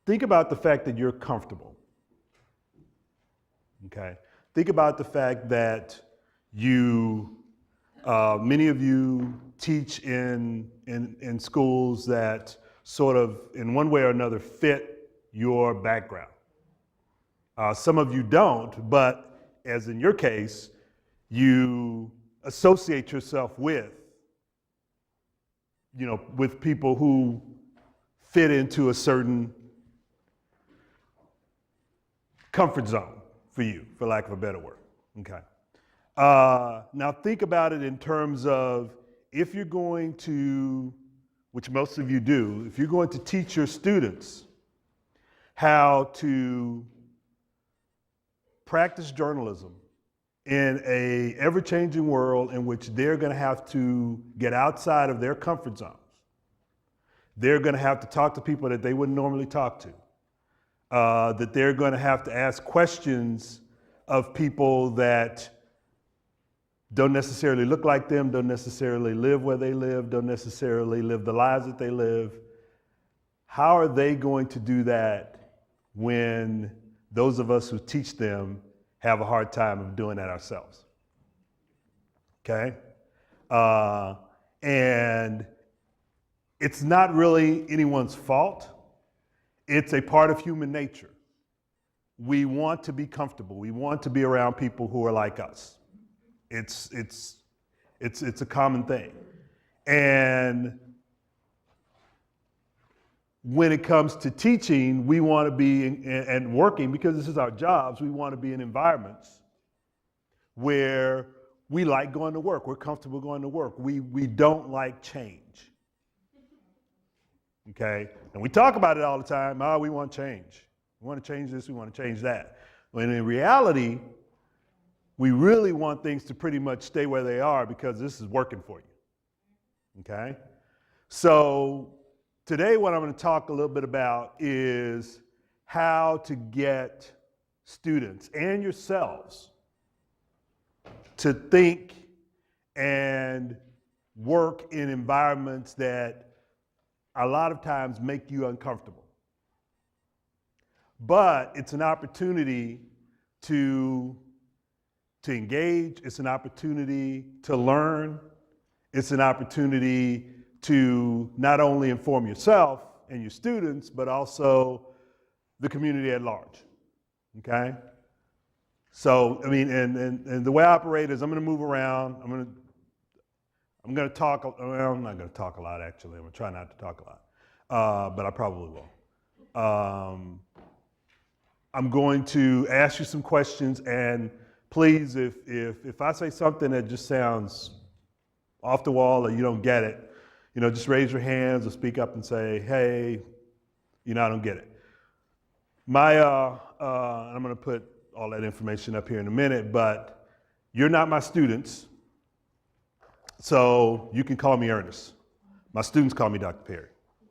think about the fact that you're comfortable. Okay? Think about the fact that many of you teach in schools that sort of, in one way or another, fit your background. Some of you don't, but as in your case, you associate yourself with people who fit into a certain comfort zone for you, for lack of a better word. Okay. Now think about it in terms of, if you're going to, which most of you do, if you're going to teach your students how to practice journalism in a ever-changing world in which they're going to have to get outside of their comfort zones. They're going to have to talk to people that they wouldn't normally talk to. That they're going to have to ask questions of people that don't necessarily look like them, don't necessarily live where they live, don't necessarily live the lives that they live. How are they going to do that when those of us who teach them have a hard time of doing that ourselves? Okay? And it's not really anyone's fault. It's a part of human nature. We want to be comfortable. We want to be around people who are like us. It's a common thing. And when it comes to teaching, we want to be and working, because this is our jobs, we want to be in environments where we like going to work. We're comfortable going to work. We don't like change. Okay? And we talk about it all the time. Oh, we want change. We want to change this, we want to change that. When in reality, we really want things to pretty much stay where they are because this is working for you. Okay? So today what I'm going to talk a little bit about is how to get students and yourselves to think and work in environments that a lot of times make you uncomfortable. But it's an opportunity to engage, it's an opportunity to learn, it's an opportunity to not only inform yourself and your students, but also the community at large, okay? So, I mean, and the way I operate is I'm gonna move around, I'm gonna talk, well, I'm not gonna talk a lot actually, I'm gonna try not to talk a lot, but I probably will. I'm going to ask you some questions, and please, if I say something that just sounds off the wall or you don't get it, just raise your hands or speak up and say, hey, I don't get it. I'm gonna put all that information up here in a minute, but you're not my students, so you can call me Ernest. My students call me Dr. Perry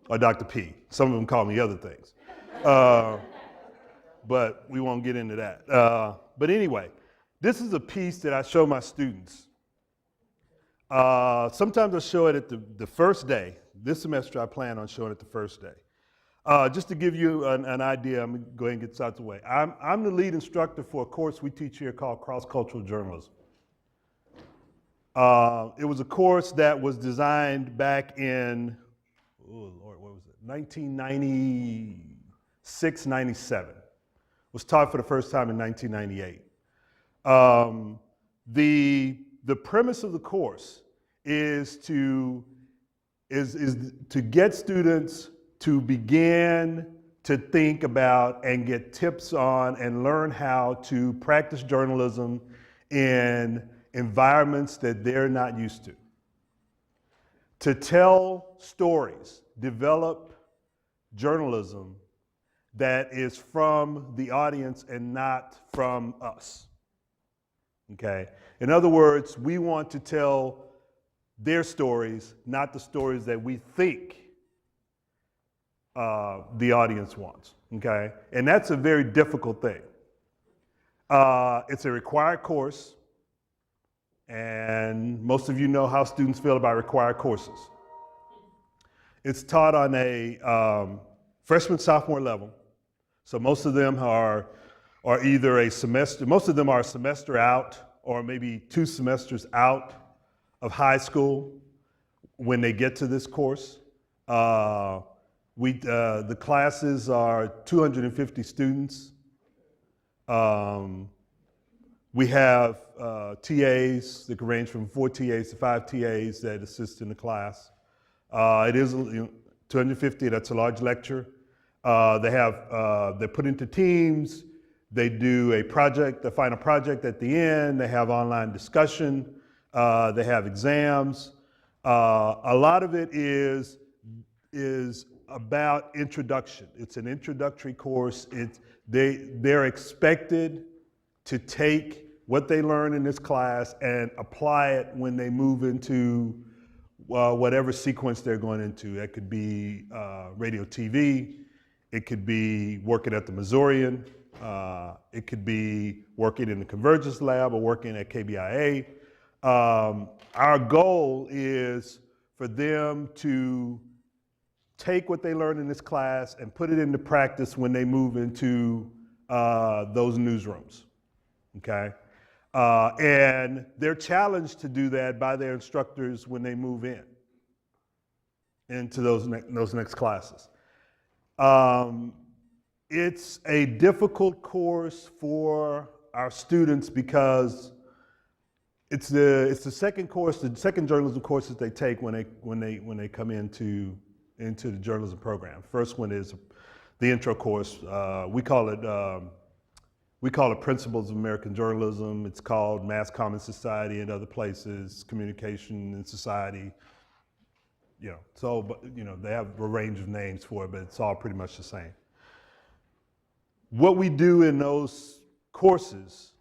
or Dr. P. Some of them call me other things. But we won't get into that. But anyway, this is a piece that I show my students. Sometimes I show it at the first day. This semester I plan on showing it the first day. Just to give you an idea, I'm going to go ahead and get this out of the way. I'm the lead instructor for a course we teach here called Cross-Cultural Journalism. It was a course that was designed back in, oh Lord, what was it? 1996, 97. Was taught for the first time in 1998. The premise of the course is to get students to begin to think about and get tips on and learn how to practice journalism in environments that they're not used to. To tell stories, develop journalism that is from the audience and not from us, okay? In other words, we want to tell their stories, not the stories that we think the audience wants, okay? And that's a very difficult thing. It's a required course, and most of you know how students feel about required courses. It's taught on a freshman, sophomore level. So most of them are either a semester, most of them are a semester out or maybe 2 semesters out of high school when they get to this course. The classes are 250 students. We have TAs that can range from 4 TAs to 5 TAs that assist in the class. It is 250, that's a large lecture. They're put into teams. They do a project, the final project at the end. They have online discussion. They have exams. A lot of it is about introduction. It's an introductory course. They're expected to take what they learn in this class and apply it when they move into whatever sequence they're going into. That could be radio TV. It could be working at the Missourian. It could be working in the Convergence Lab or working at KBIA. Our goal is for them to take what they learn in this class and put it into practice when they move into those newsrooms, okay? And they're challenged to do that by their instructors when they move into those next classes. It's a difficult course for our students because it's the second journalism course that they take when they come into the journalism program. First one is the intro course. We call it Principles of American Journalism. It's called Mass Common Society and other places, Communication and Society. They have a range of names for it, but it's all pretty much the same. What we do in those courses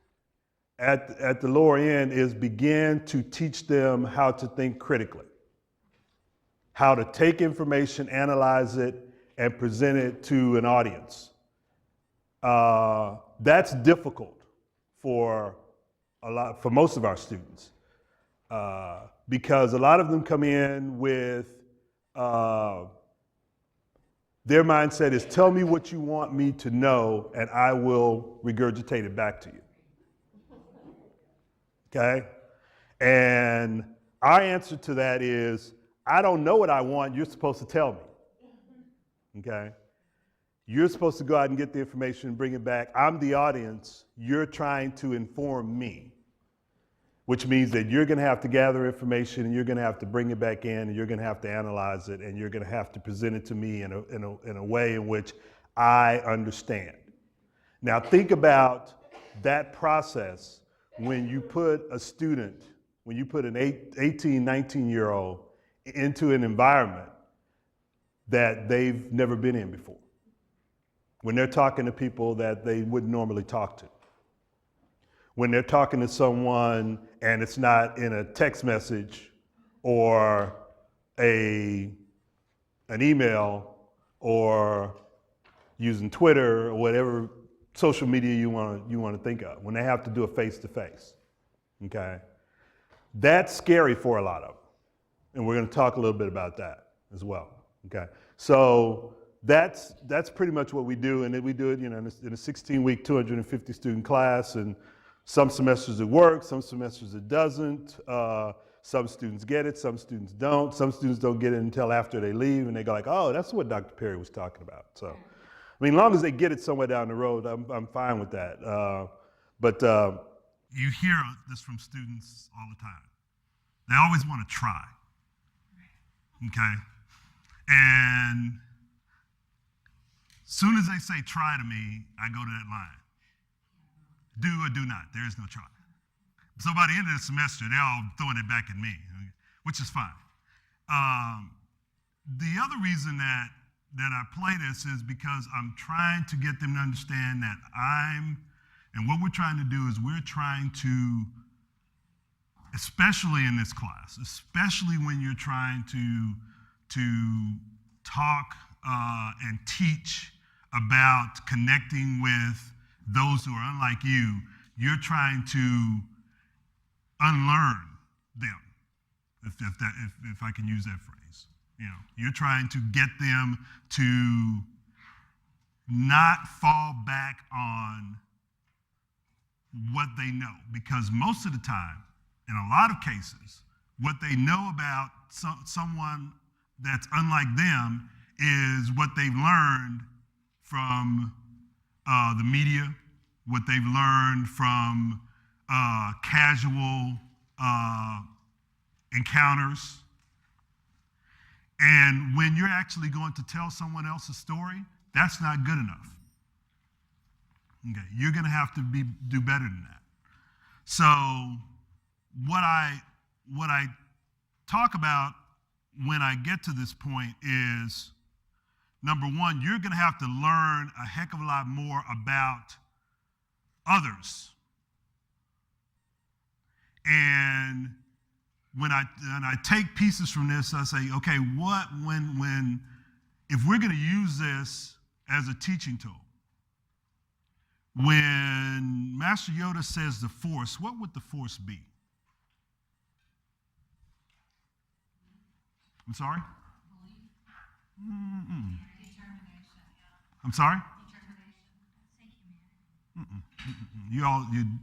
at the lower end is begin to teach them how to think critically, how to take information, analyze it, and present it to an audience. That's difficult for most of our students because a lot of them come in with their mindset is tell me what you want me to know and I will regurgitate it back to you. Okay? And our answer to that is I don't know what I want, you're supposed to tell me. Okay? You're supposed to go out and get the information and bring it back. I'm the audience. You're trying to inform me, which means that you're going to have to gather information and you're going to have to bring it back in and you're going to have to analyze it and you're going to have to present it to me in a way in which I understand. Now think about that process when you put a student, when you put an 18, 19-year-old into an environment that they've never been in before. When they're talking to people that they wouldn't normally talk to. When they're talking to someone and it's not in a text message or an email or using Twitter or whatever social media you want to think of, when they have to do a face-to-face, okay? That's scary for a lot of them. And we're going to talk a little bit about that as well, okay? So that's pretty much what we do, and then we do it in a 16-week, 250 student class, and some semesters it works, some semesters it doesn't. Some students get it, some students don't. Some students don't get it until after they leave, and they go like, oh, that's what Dr. Perry was talking about. So, I mean, as long as they get it somewhere down the road, I'm fine with that. But you hear this from students all the time. They always want to try, okay? And soon as they say try to me, I go to that line. Do or do not, there is no try. So by the end of the semester, they're all throwing it back at me, which is fine. The other reason that I play this is because I'm trying to get them to understand that and what we're trying to do is we're trying to, especially in this class, especially when you're trying to talk and teach about connecting with those who are unlike you, you're trying to unlearn them, if I can use that phrase. You know, you're trying to get them to not fall back on what they know, because most of the time, in a lot of cases, what they know about someone that's unlike them is what they've learned from the media, what they've learned from casual encounters. And when you're actually going to tell someone else's story, that's not good enough. Okay, you're going to have to do better than that. So what I talk about when I get to this point is, number one, you're going to have to learn a heck of a lot more about others. And when I take pieces from this, I say, okay, if we're going to use this as a teaching tool, when Master Yoda says the Force, what would the Force be? I'm sorry? Mm-mm. Determination, yeah. I'm sorry? Determination.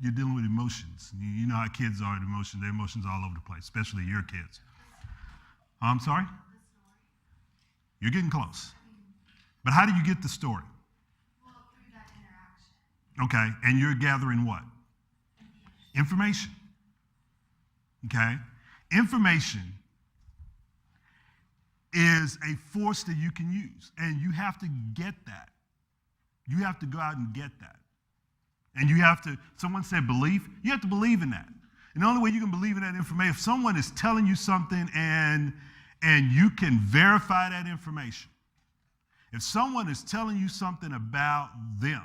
You're dealing with emotions. You know how kids are with emotions. Their emotions all over the place, especially your kids. I'm sorry? You're getting close. But how do you get the story? Well, through that interaction. Okay, and you're gathering what? Information. Okay? Information is a force that you can use, and you have to get that. You have to go out and get that. And you have to, someone said belief, you have to believe in that. And the only way you can believe in that information, if someone is telling you something and you can verify that information. If someone is telling you something about them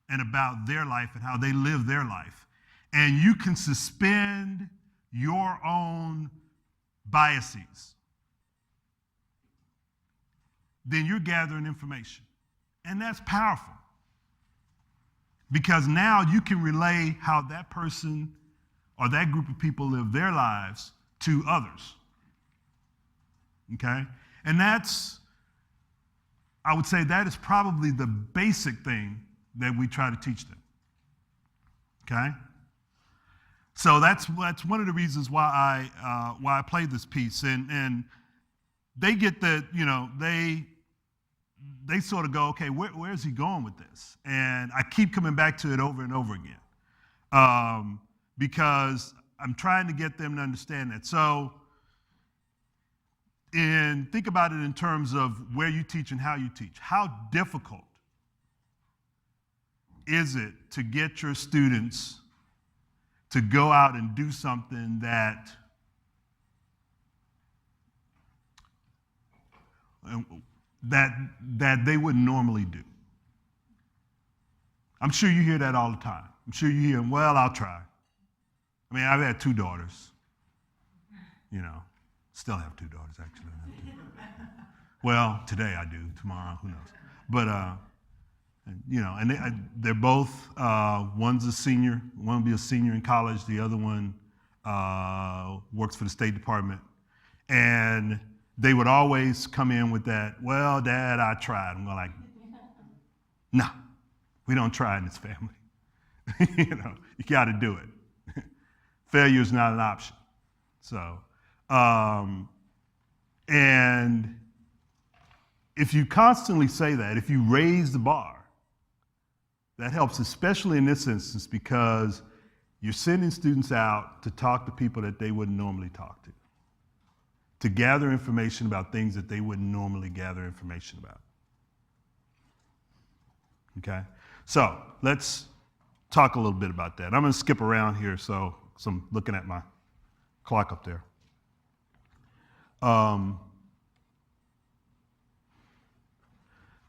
and about their life and how they live their life, and you can suspend your own biases, then you're gathering information. And that's powerful. Because now you can relay how that person or that group of people live their lives to others. Okay? And that's, I would say that is probably the basic thing that we try to teach them. Okay? So that's one of the reasons why I play this piece. And they get that, you know, they sort of go, okay, where's he going with this? And I keep coming back to it over and over again because I'm trying to get them to understand that. So think about it in terms of where you teach and how you teach. How difficult is it to get your students to go out and do something that they wouldn't normally do? I'm sure you hear that all the time. I'm sure you hear, well, I'll try. I mean, I've had 2 daughters. You know, still have 2 daughters, actually. Well, today I do, tomorrow, who knows. But, you know, and they're both, one's a senior, one will be a senior in college, the other one works for the State Department. And they would always come in with that, well, Dad, I tried. I'm like, no, we don't try in this family. You know, you got to do it. Failure is not an option. So, and if you constantly say that, if you raise the bar, that helps, especially in this instance, because you're sending students out to talk to people that they wouldn't normally talk to gather information about things that they wouldn't normally gather information about. Okay? So let's talk a little bit about that. I'm going to skip around here, so I'm looking at my clock up there.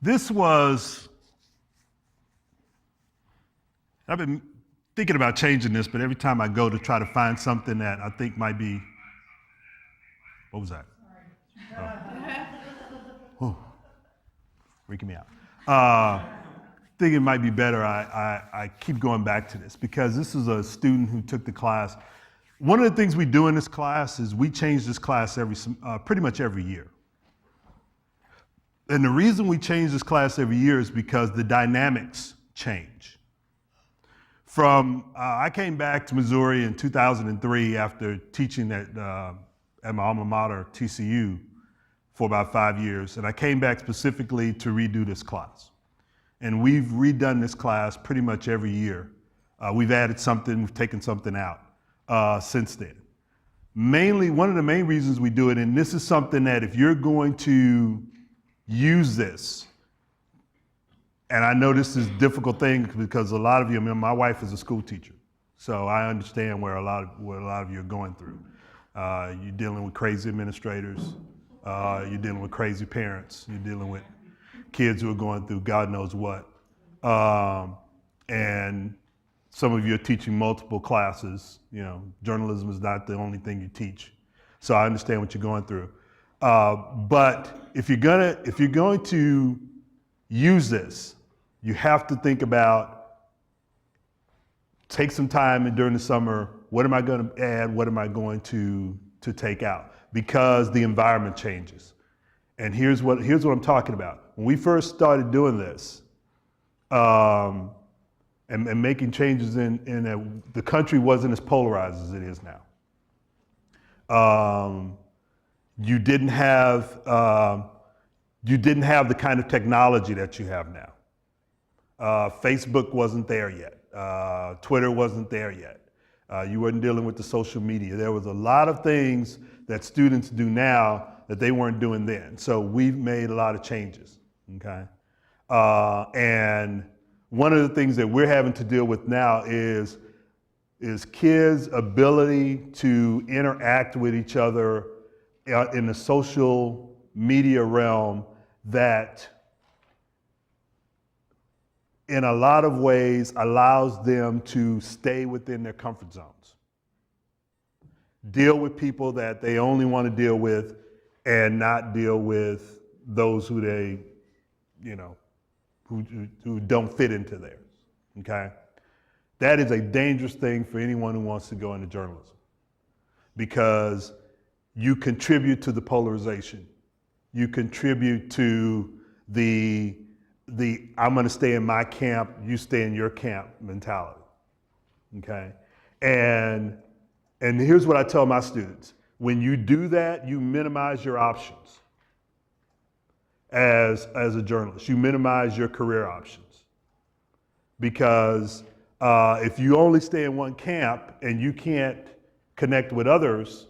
This was, I've been thinking about changing this, but every time I go to try to find something that I think might be, what was that? Oh, freaking me out. Think it might be better I keep going back to this, because this is a student who took the class. One of the things we do in this class is we change this class pretty much every year. And the reason we change this class every year is because the dynamics change. I came back to Missouri in 2003 after teaching at my alma mater, TCU, for about 5 years. And I came back specifically to redo this class. And we've redone this class pretty much every year. We've added something, we've taken something out since then. Mainly, one of the main reasons we do it, and this is something that if you're going to use this, and I know this is a difficult thing because a lot of you, I mean, my wife is a school teacher, so I understand what a lot of you are going through. You're dealing with crazy administrators, you're dealing with crazy parents, you're dealing with kids who are going through God knows what. And some of you are teaching multiple classes. You know, journalism is not the only thing you teach. So I understand what you're going through. But if you're going to use this, you have to think about, take some time during the summer, what am I going to add, what am I going to take out? Because the environment changes. And here's what I'm talking about. When we first started doing this, and making changes in the country wasn't as polarized as it is now. You didn't have the kind of technology that you have now. Facebook wasn't there yet. Twitter wasn't there yet. You weren't dealing with the social media. There was a lot of things that students do now that they weren't doing then. So we've made a lot of changes, okay? And one of the things that we're having to deal with now is kids' ability to interact with each other in the social media realm that in a lot of ways allows them to stay within their comfort zones. Deal with people that they only want to deal with and not deal with those who they, you know, who don't fit into theirs, okay? That is a dangerous thing for anyone who wants to go into journalism because you contribute to the polarization. You contribute to the I'm gonna stay in my camp, you stay in your camp mentality, okay? And here's what I tell my students. When you do that, you minimize your options. As a journalist, you minimize your career options because if you only stay in one camp and you can't connect with others,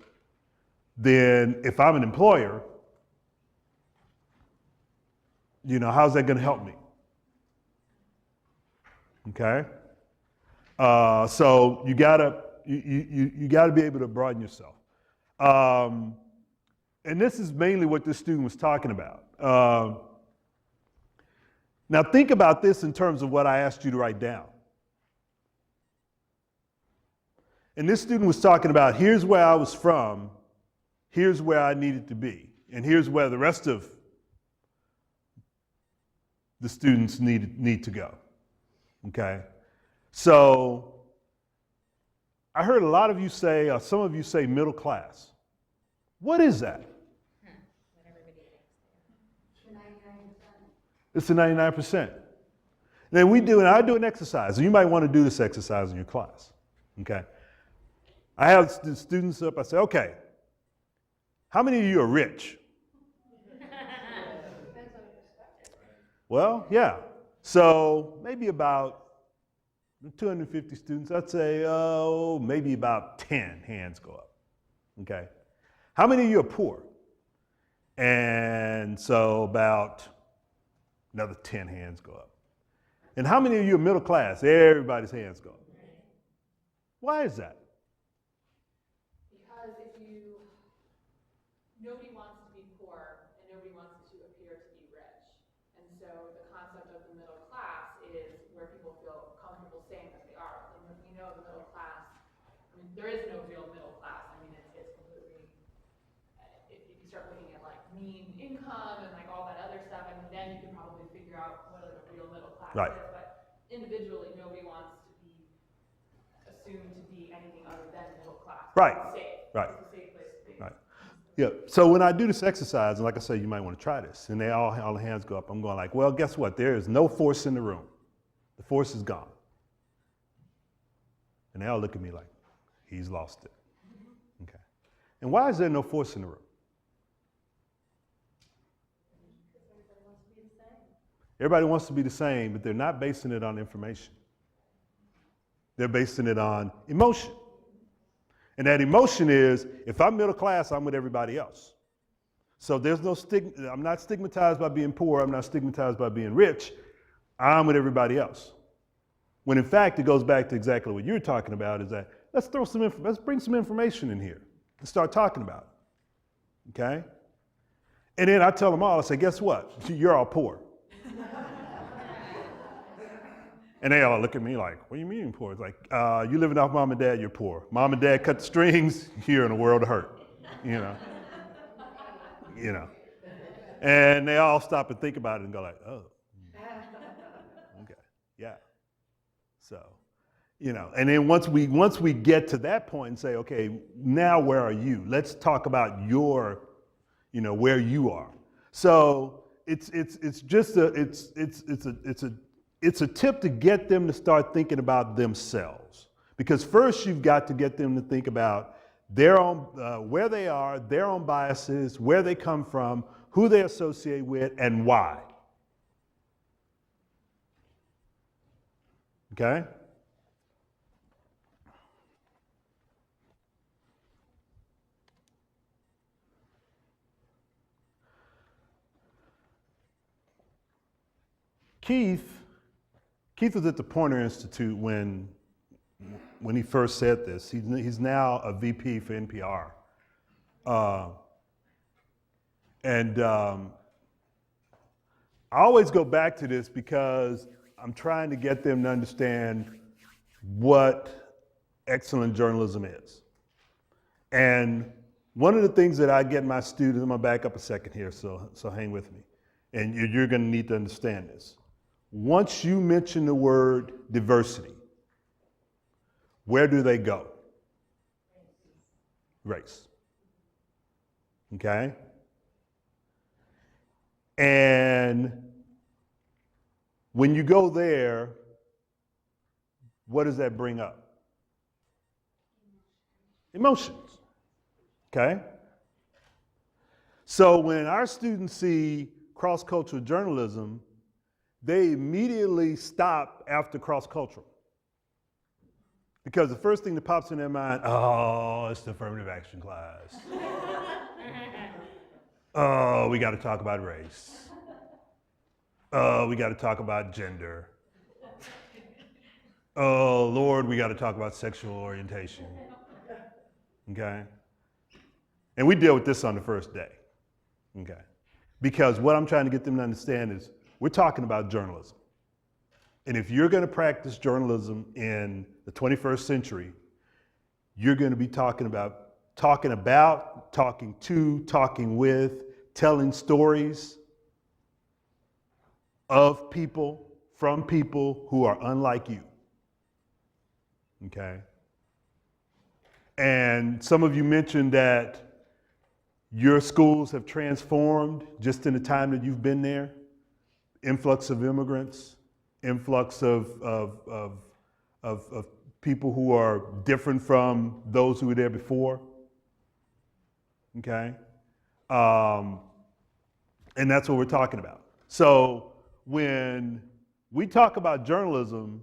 then if I'm an employer, you know, how's that going to help me? Okay, so you gotta be able to broaden yourself, and this is mainly what this student was talking about. Now think about this in terms of what I asked you to write down. And this student was talking about, here's where I was from, here's where I needed to be, and here's where the rest of the students need to go, okay? So I heard a lot of you say, some of you say middle class. What is that? It's the 99%. Then I do an exercise, and you might want to do this exercise in your class, okay? I have students up, I say, okay, how many of you are rich? Well, yeah. So maybe about 250 students, I'd say, maybe about 10 hands go up, okay? How many of you are poor? And so about another 10 hands go up. And how many of you are middle class? Everybody's hands go up. Why is that? Because nobody wants to be poor and nobody wants to appear to be rich. And so the concept of the middle class is where people feel comfortable saying that they are. And we know the middle class, I mean, there is no real middle class. I mean, it's completely, if you start looking at like mean income and like all that other stuff, I mean, then you can probably figure out what a real middle class Right. is. But individually, nobody wants to be assumed to be anything other than middle class. Right. It's safe. Right. It's a safe place to be. Right. Yeah. So when I do this exercise, and like I say, you might want to try this, and all the hands go up, I'm going like, well, guess what? There is no force in the room. The force is gone. And they all look at me like, he's lost it. Okay. And why is there no force in the room? Everybody wants to be the same, but they're not basing it on information. They're basing it on emotion. And that emotion is, if I'm middle class, I'm with everybody else. So there's no stigma. I'm not stigmatized by being poor. I'm not stigmatized by being rich. I'm with everybody else. When in fact, it goes back to exactly what you're talking about, is that let's bring some information in here and start talking about it. Okay? And then I tell them all, I say, guess what? You're all poor. And they all look at me like, what do you mean poor? It's like, you living off mom and dad, you're poor. Mom and dad cut the strings, you're in a world of hurt, you know. You know. And they all stop and think about it and go like, oh, okay, yeah. So, you know, and then once we get to that point and say, okay, now where are you? Let's talk about your, you know, where you are. So it's a tip to get them to start thinking about themselves. Because first you've got to get them to think about their own, where they are, their own biases, where they come from, who they associate with, and why. Okay? Keith was at the Poynter Institute when he first said this. He's now a VP for NPR. I always go back to this because I'm trying to get them to understand what excellent journalism is. And one of the things that I get my students, I'm gonna back up a second here, so hang with me. And you're gonna need to understand this. Once you mention the word diversity, where do they go? Race. Okay? And when you go there, what does that bring up? Emotions. Okay? So when our students see cross-cultural journalism, they immediately stop after cross-cultural. Because the first thing that pops in their mind, oh, it's the affirmative action class. Oh, we got to talk about race. Oh, we got to talk about gender. Oh, Lord, we got to talk about sexual orientation. Okay? And we deal with this on the first day. Okay? Because what I'm trying to get them to understand is we're talking about journalism. And if you're going to practice journalism in the 21st century, you're going to be talking with, telling stories of people, from people who are unlike you. Okay? And some of you mentioned that your schools have transformed just in the time that you've been there. Influx of immigrants, influx of people who are different from those who were there before. Okay? And that's what we're talking about. So when we talk about journalism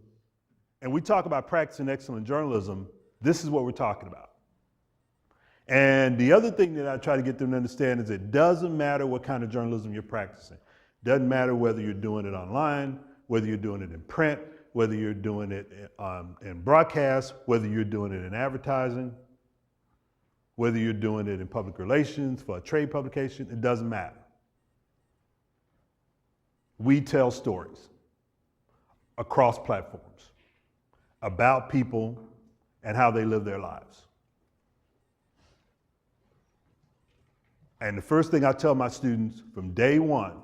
and we talk about practicing excellent journalism, this is what we're talking about. And the other thing that I try to get them to understand is it doesn't matter what kind of journalism you're practicing. Doesn't matter whether you're doing it online, whether you're doing it in print, whether you're doing it in broadcast, whether you're doing it in advertising, whether you're doing it in public relations for a trade publication, it doesn't matter. We tell stories across platforms about people and how they live their lives. And the first thing I tell my students from day one,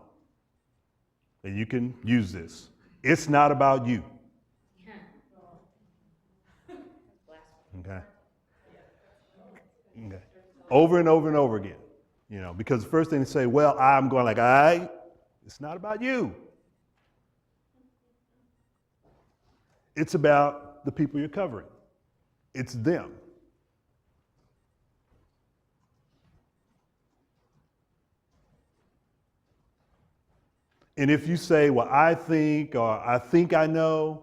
and you can use this, it's not about you. Okay? Okay. Over and over and over again. because the first thing they say, well, I'm going like, it's not about you. It's about the people you're covering. It's them. And if you say, well, I think, or I think I know,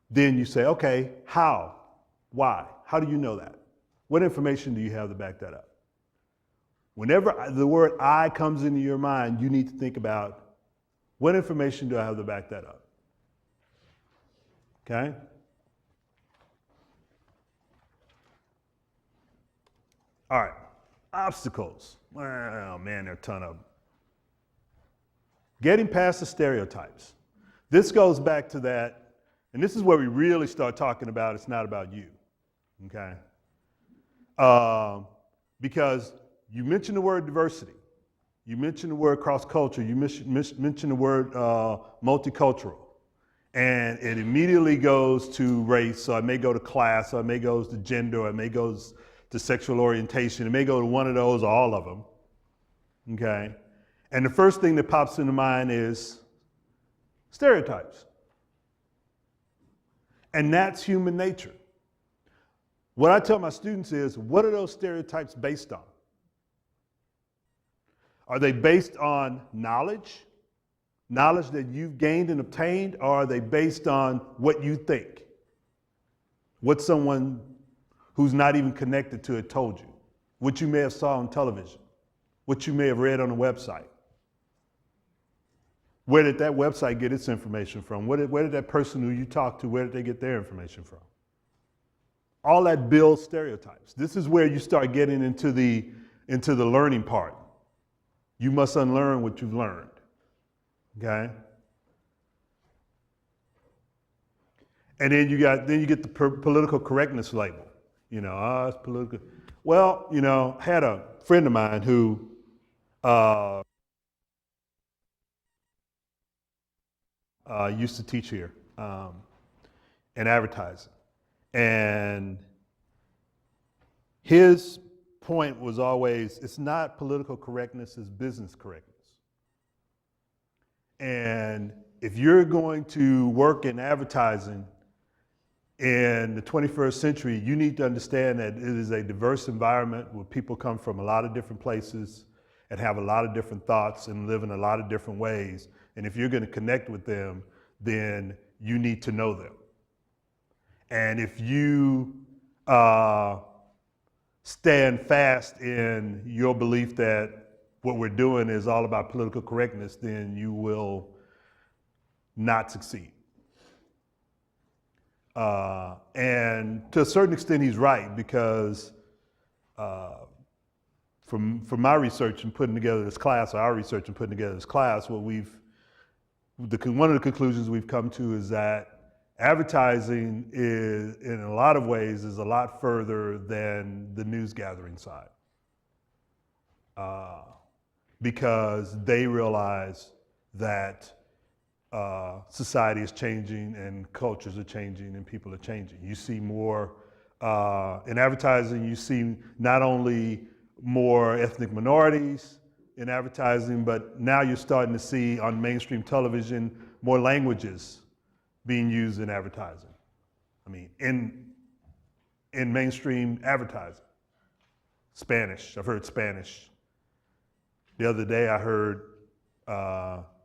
then you say, okay, how? Why? How do you know that? What information do you have to back that up? Whenever the word I comes into your mind, you need to think about, what information do I have to back that up? Okay? All right, obstacles. Well, man, there are a ton of them. Getting past the stereotypes. This goes back to that, and this is where we really start talking about it's not about you, okay? Because you mentioned the word diversity, you mentioned the word cross-culture, you mentioned the word multicultural, and it immediately goes to race, or it may go to class, or it may go to gender, or it may go to sexual orientation, it may go to one of those or all of them, okay? And the first thing that pops into mind is stereotypes. And that's human nature. What I tell my students is, what are those stereotypes based on? Are they based on knowledge that you've gained and obtained, or are they based on what you think? What someone who's not even connected to it told you? What you may have saw on television? What you may have read on a website? Where did that website get its information from? Where did that person who you talked to, where did they get their information from? All that builds stereotypes. This is where you start getting into the learning part. You must unlearn what you've learned, okay? And then you get the political correctness label. It's political. Well, I had a friend of mine who used to teach here in advertising. And his point was always, it's not political correctness, it's business correctness. And if you're going to work in advertising in the 21st century, you need to understand that it is a diverse environment where people come from a lot of different places and have a lot of different thoughts and live in a lot of different ways. And if you're going to connect with them, then you need to know them. And if you stand fast in your belief that what we're doing is all about political correctness, then you will not succeed. And to a certain extent, he's right, because from my research in putting together this class, or our research in putting together this class, one of the conclusions we've come to is that advertising is, in a lot of ways, is a lot further than the news gathering side. Because they realize that society is changing and cultures are changing and people are changing. You see more, in advertising, you see not only more ethnic minorities in advertising, but now you're starting to see on mainstream television more languages being used in advertising. I mean, in mainstream advertising. Spanish, I've heard Spanish. The other day I heard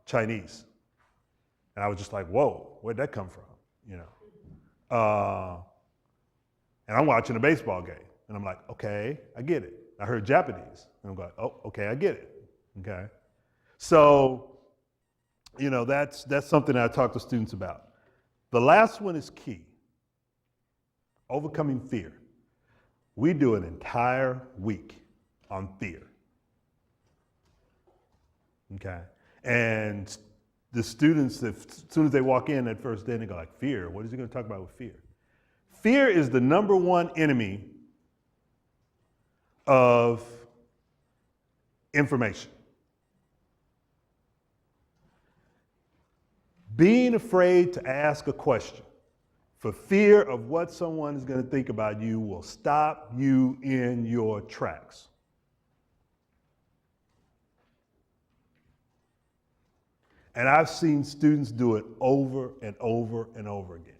Chinese. And I was just like, whoa, where'd that come from? And I'm watching a baseball game. And I'm like, okay, I get it. I heard Japanese. And I'm like, oh, okay, I get it. Okay. So, that's something that I talk to students about. The last one is key. Overcoming fear. We do an entire week on fear. Okay. And the students, as soon as they walk in that first day, they go like, fear? What is he going to talk about with fear? Fear is the number one enemy of information. Being afraid to ask a question for fear of what someone is going to think about you will stop you in your tracks. And I've seen students do it over and over and over again.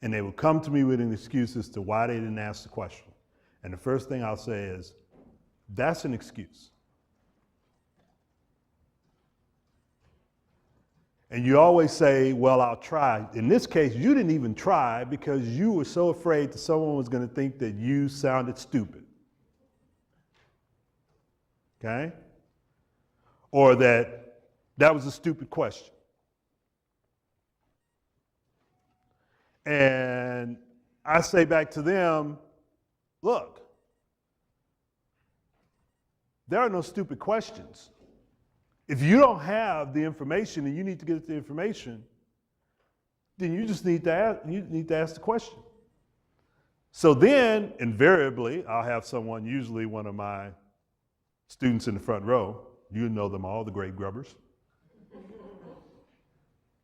And they would come to me with an excuse as to why they didn't ask the question. And the first thing I'll say is, that's an excuse. And you always say, well, I'll try. In this case, you didn't even try because you were so afraid that someone was going to think that you sounded stupid. Okay? Or that was a stupid question. And I say back to them, look, there are no stupid questions. If you don't have the information and you need to get the information, then you just need to ask the question. So then, invariably, I'll have someone, usually one of my students in the front row, you know them all, the great grubbers,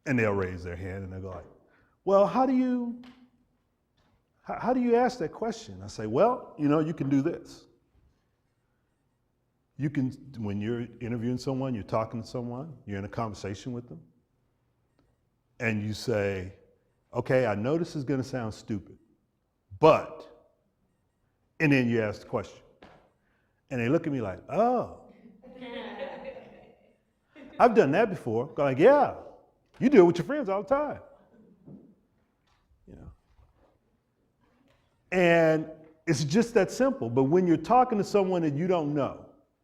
and they'll raise their hand and they'll go like, well, how do you ask that question? I say, well, you can do this. You can, when you're interviewing someone, you're talking to someone, you're in a conversation with them, and you say, okay, I know this is going to sound stupid, but, and then you ask the question. And they look at me like, oh. I've done that before. Go like, yeah, you do it with your friends all the time. And it's just that simple. But when you're talking to someone that you don't know,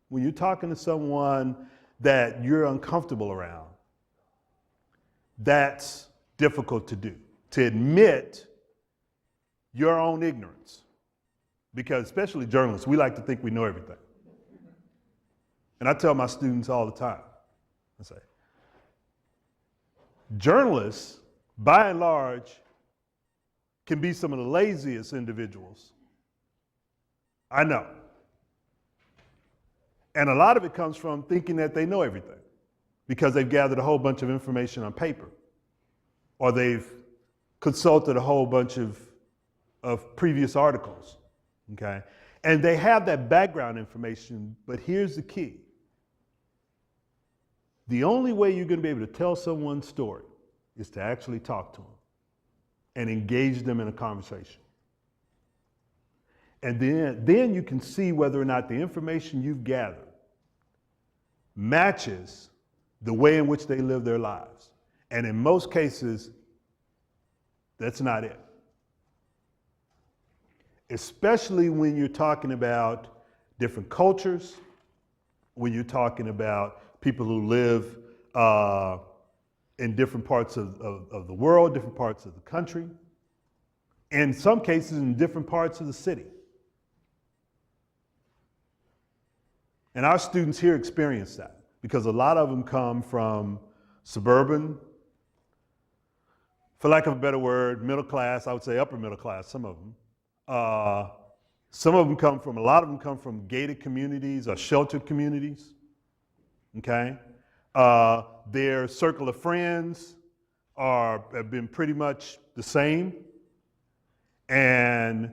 when you're talking to someone that you're uncomfortable around, that's difficult to do, to admit your own ignorance. Because especially journalists, we like to think we know everything. And I tell my students all the time, I say, journalists, by and large, can be some of the laziest individuals I know. And a lot of it comes from thinking that they know everything because they've gathered a whole bunch of information on paper, or they've consulted a whole bunch of previous articles, okay? And they have that background information, but here's the key. The only way you're going to be able to tell someone's story is to actually talk to them and engage them in a conversation. And then you can see whether or not the information you've gathered matches the way in which they live their lives. And in most cases, that's not it. Especially when you're talking about different cultures, when you're talking about people who live in different parts of the world, different parts of the country, in some cases in different parts of the city. And our students here experience that because a lot of them come from suburban, for lack of a better word, middle class, I would say upper middle class, some of them. A lot of them come from gated communities or sheltered communities, okay? Their circle of friends have been pretty much the same. And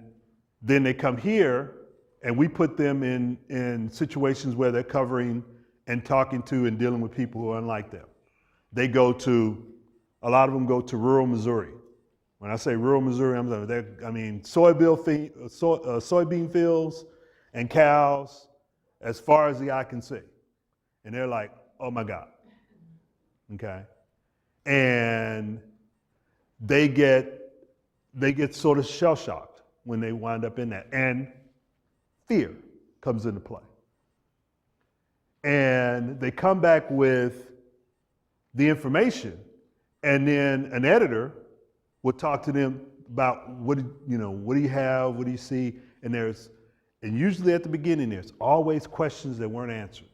then they come here and we put them in situations where they're covering and talking to and dealing with people who are unlike them. A lot of them go to rural Missouri. When I say rural Missouri, I mean soybean fields and cows as far as the eye can see. And they're like, oh my God, okay? And they get sort of shell-shocked when they wind up in that. And fear comes into play. And they come back with the information, and then an editor will talk to them about what do you have, what do you see, and usually at the beginning there's always questions that weren't answered.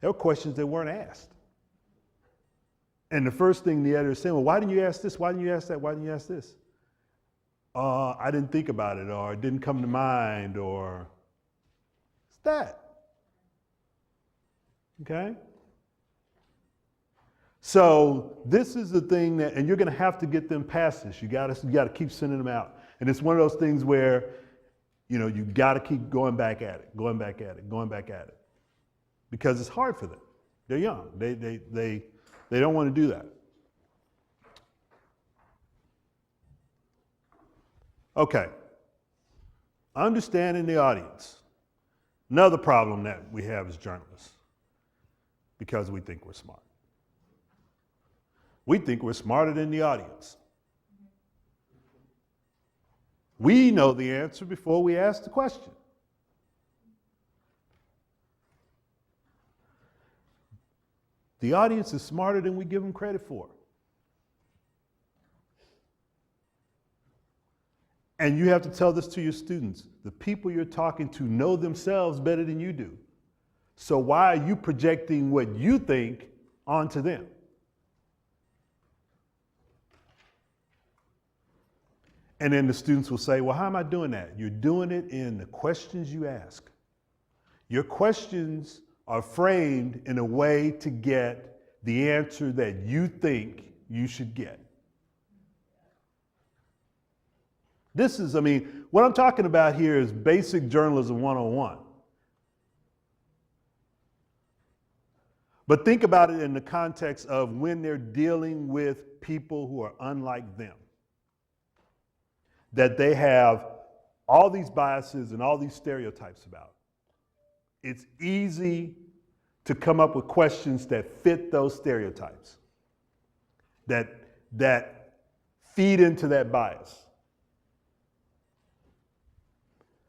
There were questions that weren't asked. And the first thing the editor is saying, well, why didn't you ask this? Why didn't you ask that? Why didn't you ask this? I didn't think about it, or it didn't come to mind, or it's that. Okay? So this is the thing and you're going to have to get them past this. You got to keep sending them out. And it's one of those things where, you got to keep going back at it, going back at it, going back at it. Because it's hard for them, They're young. They don't want to do that. Okay. Understanding the audience. Another problem that we have as journalists, because we think we're smart. We think we're smarter than the audience. We know the answer before we ask the question. The audience is smarter than we give them credit for. And you have to tell this to your students. The people you're talking to know themselves better than you do. So why are you projecting what you think onto them? And then the students will say, well, how am I doing that? You're doing it in the questions you ask. Your questions are framed in a way to get the answer that you think you should get. This is, what I'm talking about here is basic journalism 101. But think about it in the context of when they're dealing with people who are unlike them. That they have all these biases and all these stereotypes about. It's easy to come up with questions that fit those stereotypes, that feed into that bias.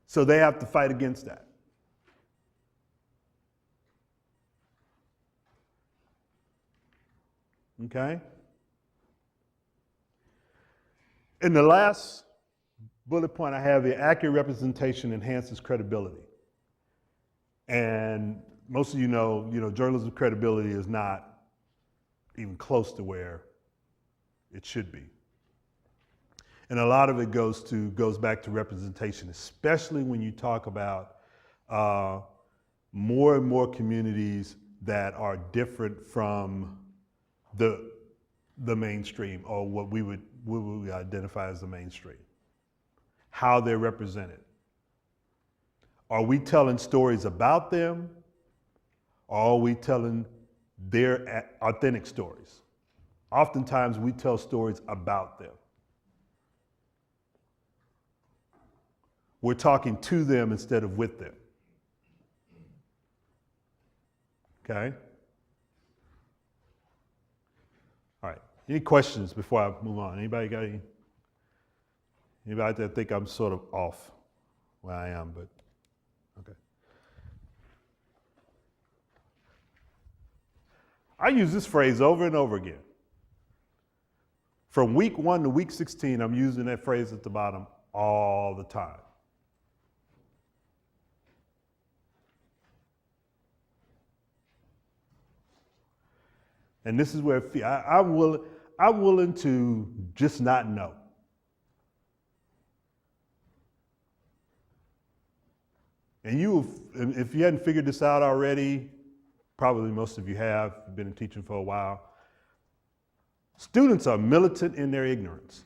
So they have to fight against that. Okay? In the last bullet point I have here, accurate representation enhances credibility. And most of you know, journalism credibility is not even close to where it should be. And a lot of it goes back to representation, especially when you talk about more and more communities that are different from the mainstream, or what we would identify as the mainstream. How they're represented. Are we telling stories about them, or are we telling their authentic stories? Oftentimes we tell stories about them. We're talking to them instead of with them. Okay? All right. Any questions before I move on? Anybody got any? Anybody that think I'm sort of off where I am, but okay. I use this phrase over and over again. From week 1 to week 16, I'm using that phrase at the bottom all the time. And this is where I'm willing to just not know. And if you hadn't figured this out already, probably most of you have been teaching for a while. Students are militant in their ignorance.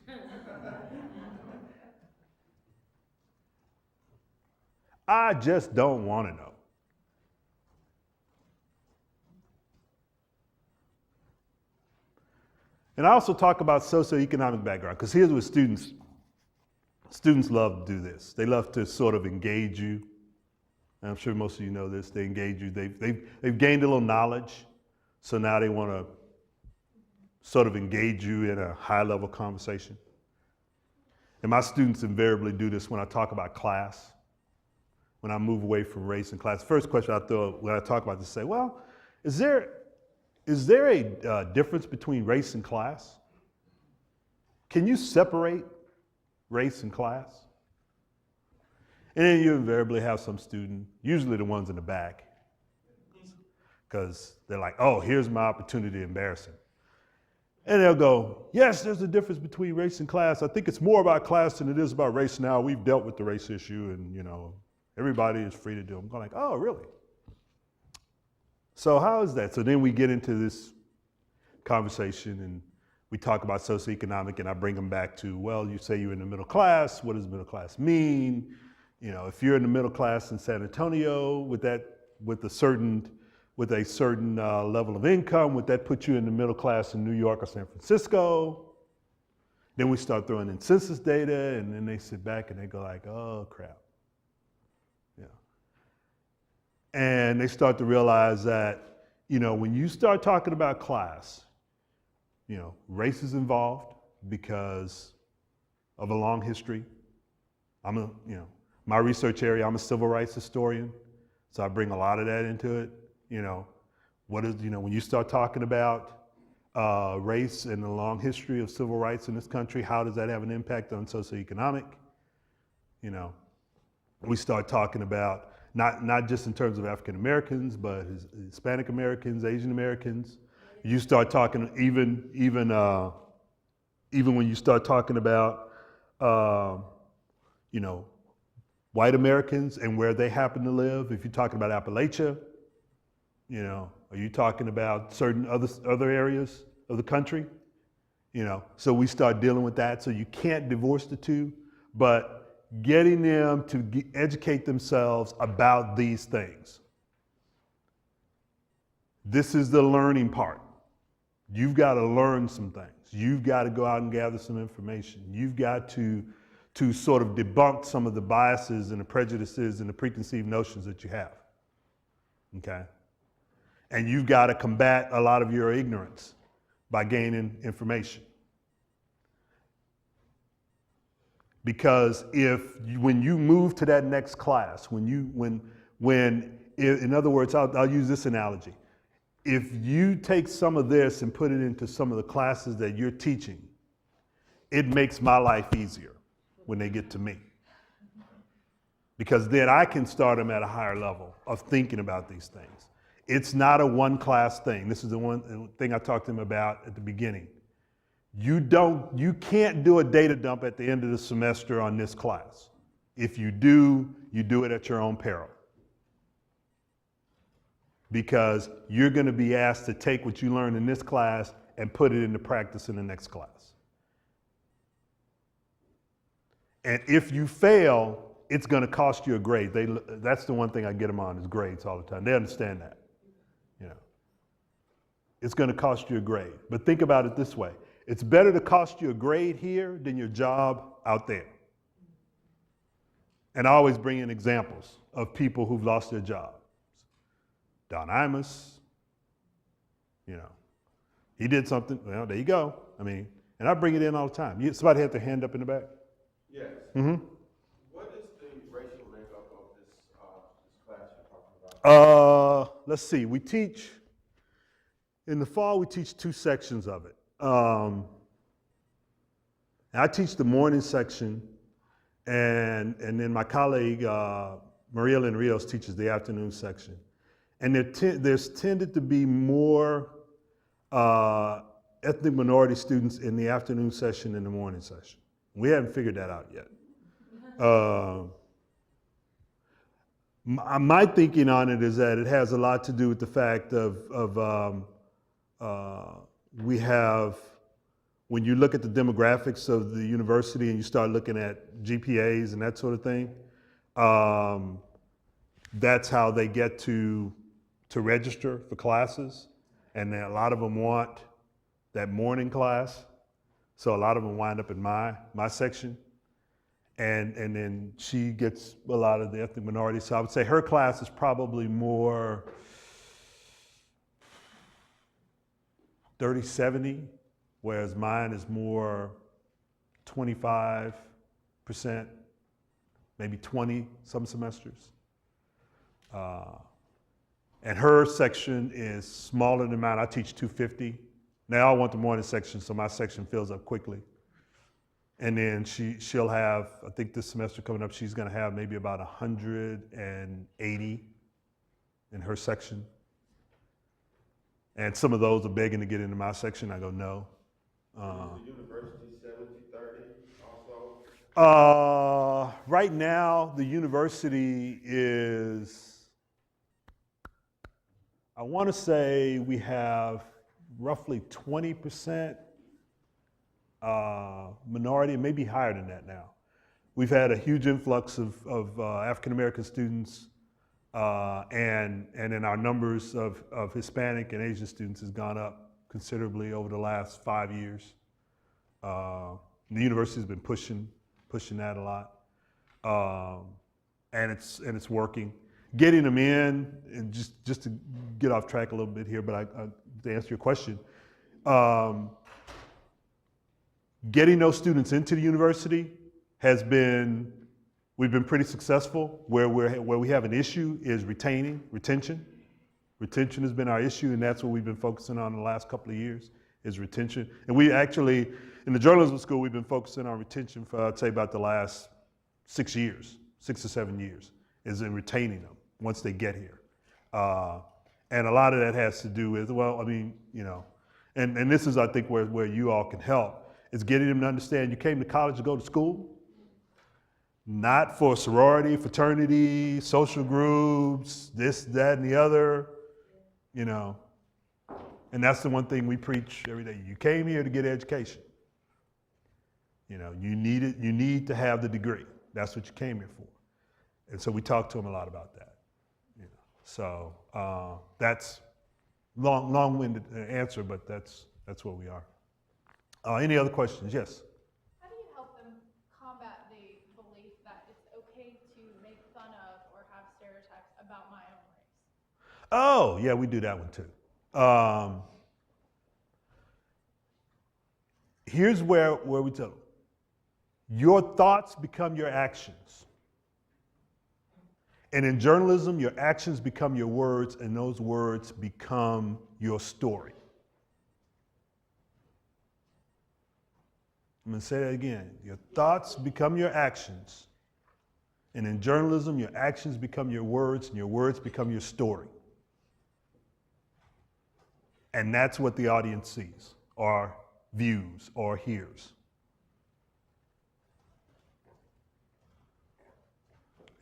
I just don't want to know. And I also talk about socioeconomic background, because here's what students love to do this. They love to sort of engage you. And I'm sure most of you know this. They engage you. They've gained a little knowledge, so now they want to sort of engage you in a high-level conversation. And my students invariably do this when I talk about class, when I move away from race and class. First question I throw when I talk about this, say, well, is there a difference between race and class? Can you separate race and class? And then you invariably have some student, usually the ones in the back, because they're like, oh, here's my opportunity to embarrass him. And they'll go, yes, there's a difference between race and class. I think it's more about class than it is about race now. We've dealt with the race issue, and everybody is free to do it. I'm going like, oh, really? So how is that? So then we get into this conversation and we talk about socioeconomic, and I bring them back to, well, you say you're in the middle class. What does middle class mean? If you're in the middle class in San Antonio with a certain with a certain level of income. Would that put you in the middle class in New York or San Francisco? Then we start throwing in census data, and then they sit back and they go like, oh crap. Yeah. And they start to realize that, when you start talking about class, race is involved because of a long history. My research area, I'm a civil rights historian, so I bring a lot of that into it. When you start talking about race and the long history of civil rights in this country, how does that have an impact on socioeconomic? We start talking about not just in terms of African Americans, but Hispanic Americans, Asian Americans. You start talking even when you start talking about white Americans and where they happen to live. If you're talking about Appalachia, are you talking about certain other areas of the country? So we start dealing with that. So you can't divorce the two, but getting them to educate themselves about these things. This is the learning part. You've got to learn some things. You've got to go out and gather some information. You've got to sort of debunk some of the biases and the prejudices and the preconceived notions that you have. Okay? And you've got to combat a lot of your ignorance by gaining information. Because when you move to that next class, in other words, I'll use this analogy. If you take some of this and put it into some of the classes that you're teaching, it makes my life easier when they get to me. Because then I can start them at a higher level of thinking about these things. It's not a one class thing. This is the one thing I talked to them about at the beginning. You can't do a data dump at the end of the semester on this class. If you do, you do it at your own peril. Because you're going to be asked to take what you learned in this class and put it into practice in the next class. And if you fail, it's going to cost you a grade. That's the one thing I get them on is grades all the time. They understand that. It's going to cost you a grade. But think about it this way. It's better to cost you a grade here than your job out there. And I always bring in examples of people who've lost their jobs. Don Imus, he did something. Well, there you go. And I bring it in all the time. Somebody had their hand up in the back? Yes. Mm-hmm. What is the racial makeup of this class you're talking about? Let's see. In the fall, we teach 2 sections of it. I teach the morning section, and then my colleague, Maria Lynn Rios, teaches the afternoon section. And there's tended to be more ethnic minority students in the afternoon session than the morning session. We haven't figured that out yet. My thinking on it is that it has a lot to do with the fact we have, when you look at the demographics of the university and you start looking at GPAs and that sort of thing, that's how they get to register for classes. And then a lot of them want that morning class. So a lot of them wind up in my section. And then she gets a lot of the ethnic minorities. So I would say her class is probably more 30-70, whereas mine is more 25%, maybe 20 some semesters. And her section is smaller than mine. I teach 250. Now I want the morning section, so my section fills up quickly. And then she'll have, I think this semester coming up, she's gonna have maybe about 180 in her section. And some of those are begging to get into my section. I go, no. Is the university 70-30 also? Right now, the university is, I want to say we have roughly 20% minority, maybe higher than that now. We've had a huge influx of African American students And then our numbers of Hispanic and Asian students has gone up considerably over the last 5 years. The university's been pushing that a lot, and it's working. Getting them in, and just to get off track a little bit here, but to answer your question, getting those students into the university we've been pretty successful. Where we have an issue is retention. Retention has been our issue, and that's what we've been focusing on in the last couple of years, is retention. And we actually, in the journalism school, we've been focusing on retention for, I'd say, about the last 6 years, 6 or 7 years, is in retaining them once they get here. And a lot of that has to do with, well, I mean, you know, and this is, I think, where you all can help, is getting them to understand you came to college to go to school, not for sorority, fraternity, social groups, this, that, and the other, you know. And that's the one thing we preach every day. You came here to get education. You know, you need to have the degree. That's what you came here for. And so we talk to them a lot about that. You know. So that's long-winded answer, but that's where we are. Any other questions? Yes. How do you help them combat the belief that it's okay to make fun of or have stereotypes about my own race? Oh, yeah, we do that one too. Here's where we tell them. Your thoughts become your actions. And in journalism, your actions become your words, and those words become your story. I'm going to say that again. Your thoughts become your actions. And in journalism, your actions become your words, and your words become your story. And that's what the audience sees, or views, or hears.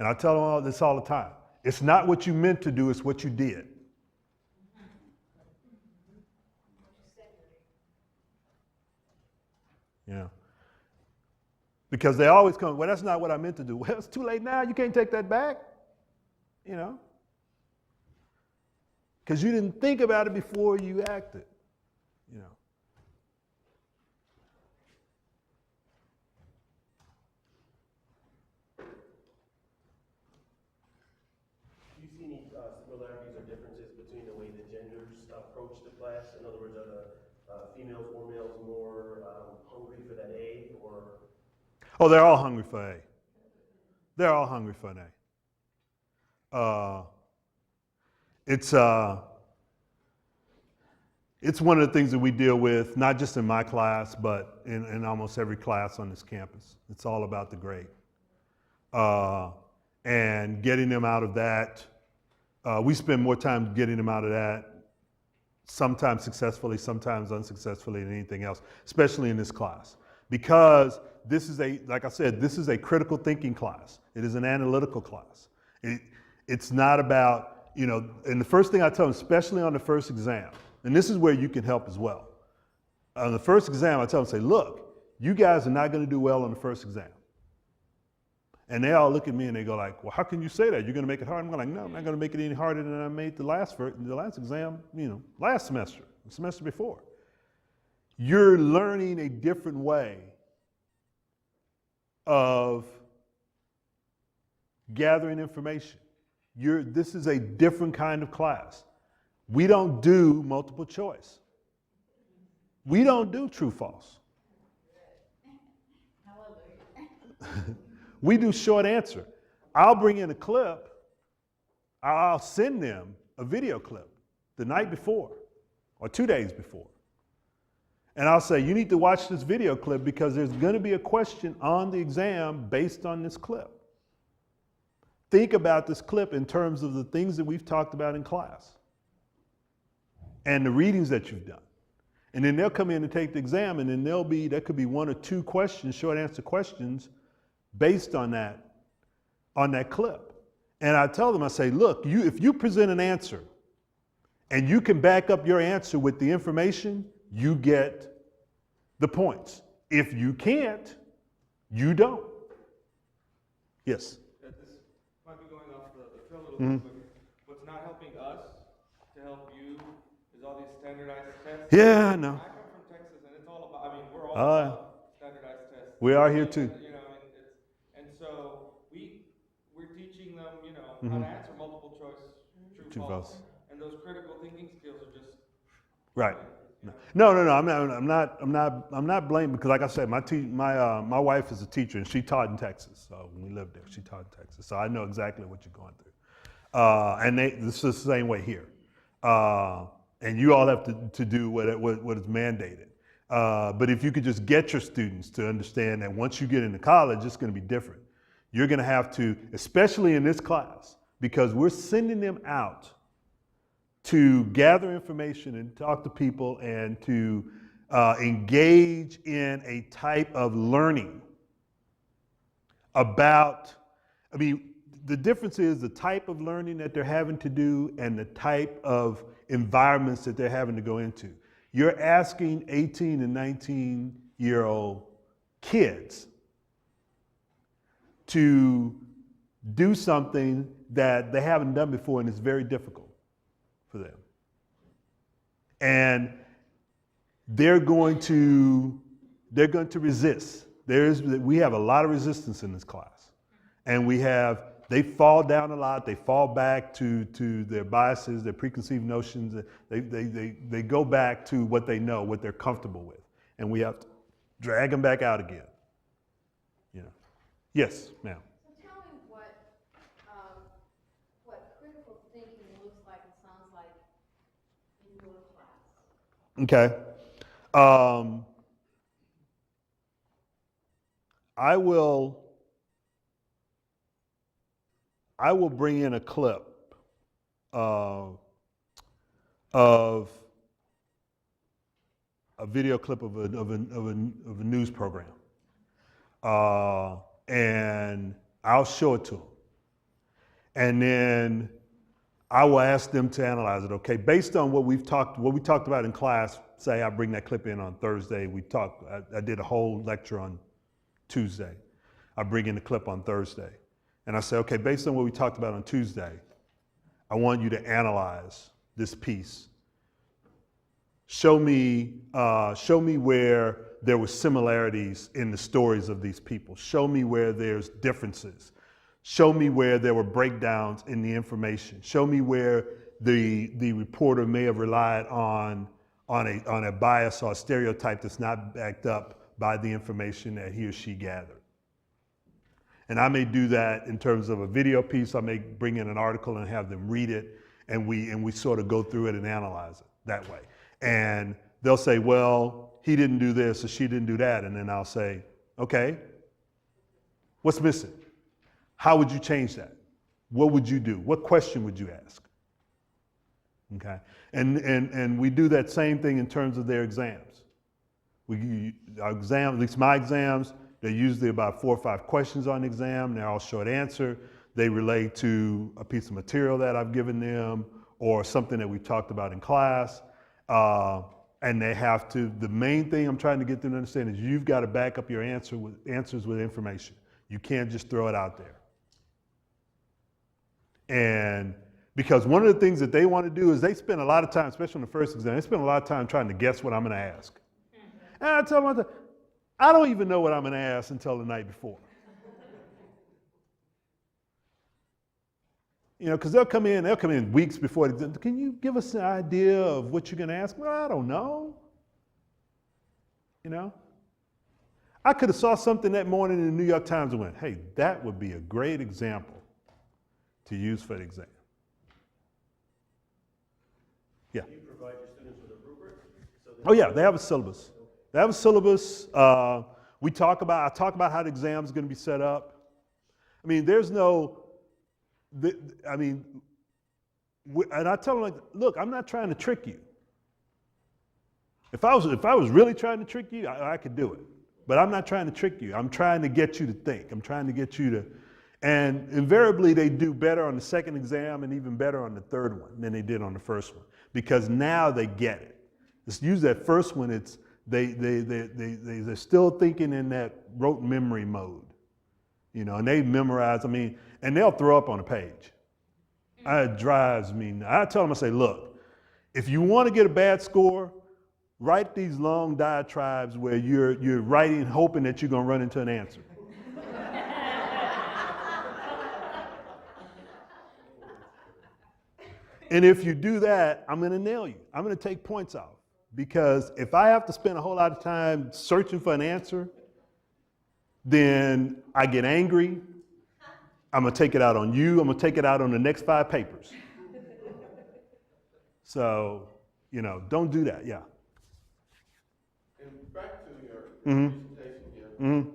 And I tell them all this all the time. It's not what you meant to do, it's what you did. You know, because they always come, well, that's not what I meant to do. Well, it's too late now, you can't take that back, you know. Because you didn't think about it before you acted, you know. Do you see any similarities or differences between the way the genders approach the class? In other words, are the females or males more hungry for that A, or? Oh, they're all hungry for A. They're all hungry for an A. It's one of the things that we deal with, not just in my class, but in almost every class on this campus. It's all about the grade. And getting them out of that, we spend more time getting them out of that, sometimes successfully, sometimes unsuccessfully, than anything else, especially in this class. Because this is like I said, this is a critical thinking class. It is an analytical class. It's not about, you know, and the first thing I tell them, especially on the first exam, and this is where you can help as well. On the first exam, I tell them, say, look, you guys are not going to do well on the first exam. And they all look at me and they go like, well, how can you say that? You're going to make it hard? I'm going like, no, I'm not going to make it any harder than I made the last exam, you know, last semester, the semester before. You're learning a different way of gathering information. This is a different kind of class. We don't do multiple choice. We don't do true false. Hallelujah. We do short answer. I'll bring in a clip. I'll send them a video clip the night before or 2 days before. And I'll say, you need to watch this video clip because there's going to be a question on the exam based on this clip. Think about this clip in terms of the things that we've talked about in class and the readings that you've done. And then they'll come in and take the exam, and then there could be 1 or 2 questions, short answer questions, based on that clip. And I tell them, I say, look, if you present an answer and you can back up your answer with the information, you get the points. If you can't, you don't. Yes? This might be going off the field a little bit, there's all these standardized tests. Yeah, I know. I come from Texas, and it's all about. I mean, we're all Oh, yeah. about standardized tests. We are here too. You know, I mean, and so we're teaching them, you know, how Mhm. to answer multiple choice, true, True, false, false. and those critical thinking skills are just Right. you know. No. I'm not blaming because, like I said, my wife is a teacher and she taught in Texas. So when we lived there, she taught in Texas. So I know exactly what you're going through. And this is the same way here. And you all have to do what is mandated. But if you could just get your students to understand that once you get into college, it's going to be different. You're going to have to, especially in this class, because we're sending them out to gather information and talk to people and to engage in a type of learning about, I mean, the difference is the type of learning that they're having to do and the type of environments that they're having to go into. You're asking 18 and 19-year-old kids to do something that they haven't done before, and it's very difficult for them. And they're going to resist. We have a lot of resistance in this class. And they fall down a lot, they fall back to their biases, their preconceived notions, they go back to what they know, what they're comfortable with. And we have to drag them back out again. You know. Yes, ma'am. So tell me what critical thinking looks like and sounds like in your class. Okay. I will bring in a clip of a video clip of a news program, and I'll show it to them, and then I will ask them to analyze it. Okay, based on what we talked about in class. Say I bring that clip in on Thursday. I did a whole lecture on Tuesday. I bring in the clip on Thursday. And I say, okay, based on what we talked about on Tuesday, I want you to analyze this piece. Show me where there were similarities in the stories of these people. Show me where there's differences. Show me where there were breakdowns in the information. Show me where the reporter may have relied on a bias or a stereotype that's not backed up by the information that he or she gathered. And I may do that in terms of a video piece. I may bring in an article and have them read it, and we sort of go through it and analyze it that way. And they'll say, well, he didn't do this or she didn't do that. And then I'll say, okay, what's missing? How would you change that? What would you do? What question would you ask? Okay, and we do that same thing in terms of their exams. Our exams, at least my exams, they're usually about 4 or 5 questions on the exam. They're all short answer. They relate to a piece of material that I've given them or something that we talked about in class. And they have to, the main thing I'm trying to get them to understand is you've got to back up your answers with information. You can't just throw it out there. And because one of the things that they want to do is they spend a lot of time, especially on the first exam, they spend a lot of time trying to guess what I'm going to ask. And I tell them, I don't even know what I'm going to ask until the night before. You know, because they'll come in weeks before the exam. Can you give us an idea of what you're going to ask? Well, I don't know. You know? I could have saw something that morning in the New York Times and went, hey, that would be a great example to use for the exam. Yeah. Do you provide your students with a rubric? Oh yeah, they have a syllabus. They have a syllabus. I talk about how the exam is going to be set up. I mean, and I tell them, like, look, I'm not trying to trick you. If I was really trying to trick you, I could do it. But I'm not trying to trick you. I'm trying to get you to think. I'm trying to get you to, and invariably they do better on the second exam and even better on the third one than they did on the first one, because now they get it. Let's use that first one. It's they're still thinking in that rote memory mode, you know, and they memorize. I mean, and they'll throw up on a page. It drives me. I tell them, I say, look, If you want to get a bad score, write these long diatribes where you're writing, hoping that you're going to run into an answer. And if you do that, I'm going to nail you. I'm going to take points off. Because if I have to spend a whole lot of time searching for an answer, then I get angry. I'm going to take it out on you. I'm going to take it out on the next 5 papers. So, don't do that. Yeah. And back to your Mhm. presentation here, Mm-hmm.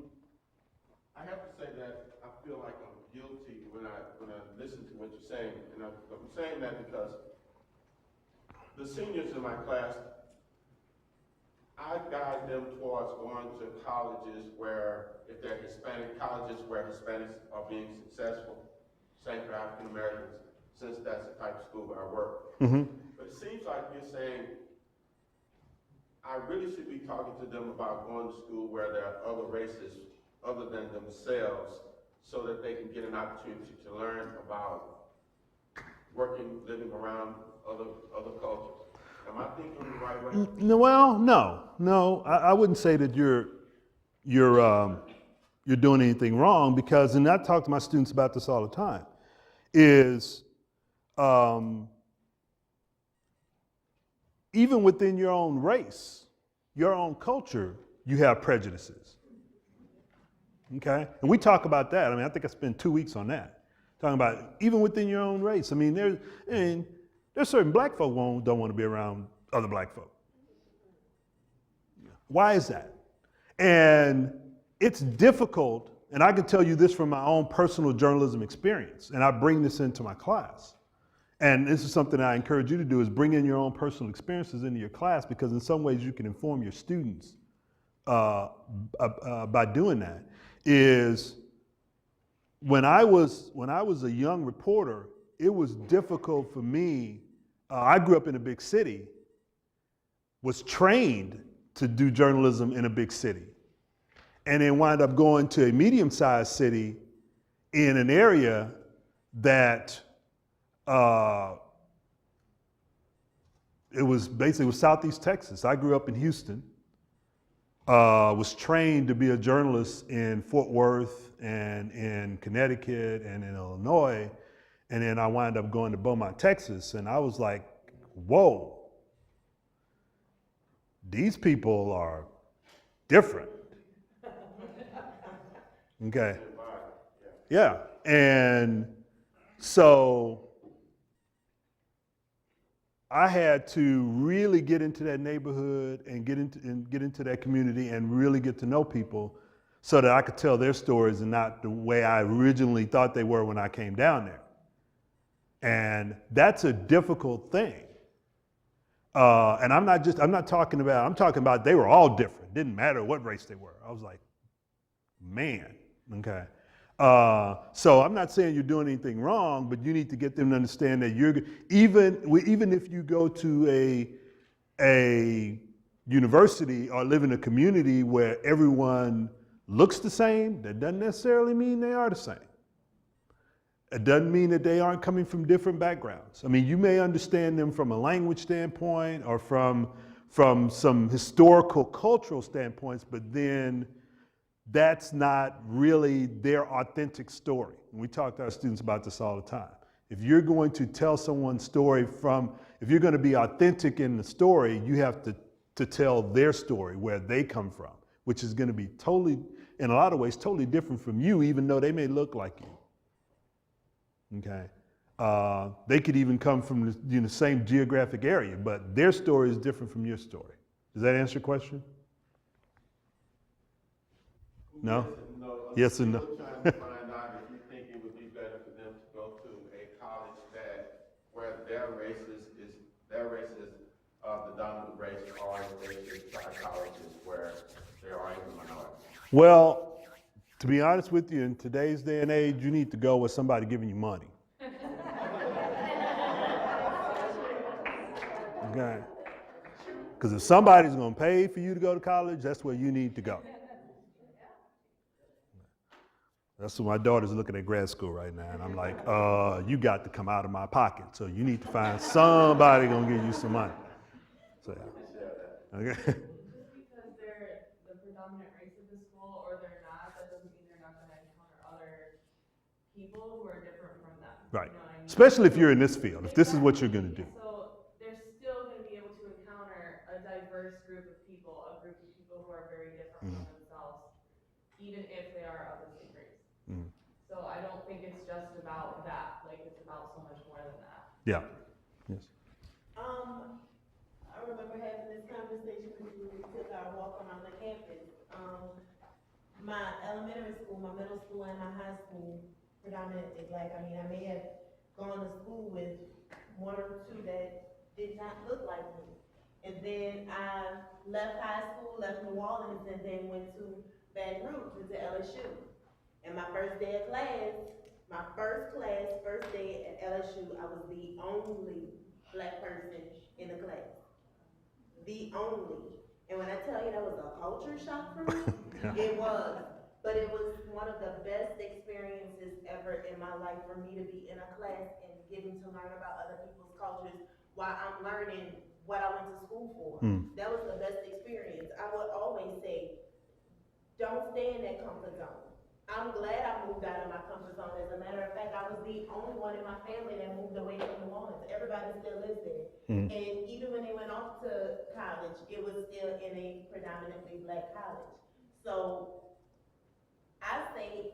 I have to say that I feel like I'm guilty when I listen to what you're saying. And I'm saying that because the seniors in my class, I guide them towards going to colleges where, if they're Hispanic, colleges where Hispanics are being successful. Same for African Americans, since that's the type of school where I work. Mm-hmm. But it seems like you're saying, I really should be talking to them about going to school where there are other races other than themselves, so that they can get an opportunity to learn about working, living around other cultures. Am I thinking the right way? No, well, no. I wouldn't say that you're doing anything wrong, because, and I talk to my students about this all the time, is even within your own race, your own culture, you have prejudices. Okay, and we talk about that. I mean, I think I spent 2 weeks on that, talking about even within your own race. I mean, there's certain black folk who don't want to be around other black folk. Why is that? And it's difficult, and I can tell you this from my own personal journalism experience, and I bring this into my class. And this is something I encourage you to do, is bring in your own personal experiences into your class, because in some ways you can inform your students by doing that. Is when I was a young reporter, it was difficult for me. I grew up in a big city, was trained to do journalism in a big city, and then wound up going to a medium-sized city in an area that it was Southeast Texas. I grew up in Houston, was trained to be a journalist in Fort Worth and in Connecticut and in Illinois, and then I wound up going to Beaumont, Texas, and I was like, whoa, these people are different. Okay. Yeah, and so I had to really get into that neighborhood and get into that community and really get to know people, so that I could tell their stories and not the way I originally thought they were when I came down there. And that's a difficult thing. And I'm talking about they were all different. Didn't matter what race they were. I was like, man, okay. So I'm not saying you're doing anything wrong, but you need to get them to understand that even if you go to a university or live in a community where everyone looks the same, that doesn't necessarily mean they are the same. It doesn't mean that they aren't coming from different backgrounds. I mean, you may understand them from a language standpoint or from some historical, cultural standpoints, but then that's not really their authentic story. And we talk to our students about this all the time. If you're going to tell someone's story if you're going to be authentic in the story, you have to tell their story, where they come from, which is going to be totally, in a lot of ways, totally different from you, even though they may look like you. Okay. They could even come from the same geographic area, but their story is different from your story. Does that answer your question? No? Yes and no. I'm trying to find out if you think it would be better for them to go to a college where their race is the dominant race, or if they should try colleges where there are even minorities. Well, to be honest with you, in today's day and age, you need to go with somebody giving you money. Okay? Because if somebody's going to pay for you to go to college, that's where you need to go. That's what my daughter's looking at grad school right now, and I'm like, you got to come out of my pocket, so you need to find somebody gonna give you some money. So, yeah. Okay. Just because they're the predominant race of the school or they're not, that doesn't mean they're not gonna encounter other people who are different from them. Right. You know what I mean? Especially if you're in this field, if this is what you're gonna do. So they're still gonna be able to encounter a diverse group of people, a group of people who are very different from themselves, even if they are of the same race. So I don't think it's just about that, like it's about so much more than that. Yeah. Yes. I remember having this conversation with you when we took our walk around the campus. My elementary school, my middle school, and my high school predominantly black. I mean, I may have gone to school with one or two that did not look like me. And then I left high school, left New Orleans, and then went to Baton Rouge, went to LSU. And my first day of class, my first day at LSU, I was the only black person in the class. The only. And when I tell you that was a culture shock for me, It was. But it was one of the best experiences ever in my life for me to be in a class and getting to learn about other people's cultures while I'm learning what I went to school for. That was the best experience. I would always say, don't stay in that comfort zone. I'm glad I moved out of my comfort zone. As a matter of fact, I was the only one in my family that moved away from New Orleans. Everybody still lives there. And even when they went off to college, it was still in a predominantly black college. So I say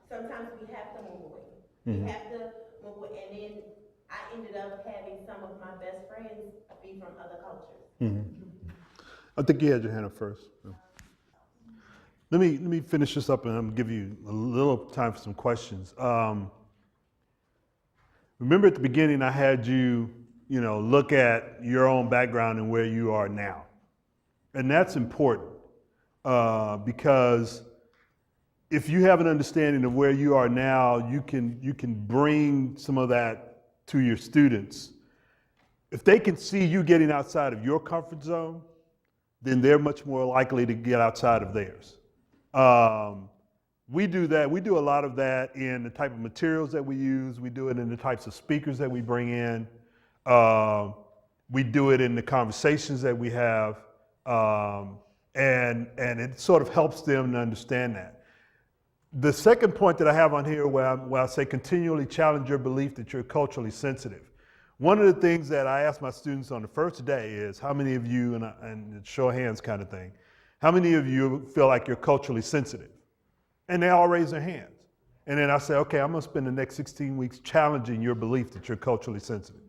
sometimes we have to move away. We have to move away. And then I ended up having some of my best friends be from other cultures. I think you had your hand up first. Let me finish this up, and I'm gonna give you a little time for some questions. Remember at the beginning, I had you, look at your own background and where you are now, and that's important because if you have an understanding of where you are now, you can bring some of that to your students. If they can see you getting outside of your comfort zone, then they're much more likely to get outside of theirs. We do that. We do a lot of that in the type of materials that we use. We do it in the types of speakers that we bring in. We do it in the conversations that we have. And it sort of helps them to understand that. The second point that I have on here where I say continually challenge your belief that you're culturally sensitive. One of the things that I ask my students on the first day is how many of you, and show of hands kind of thing, how many of you feel like you're culturally sensitive? And they all raise their hands. And then I say, okay, I'm gonna spend the next 16 weeks challenging your belief that you're culturally sensitive.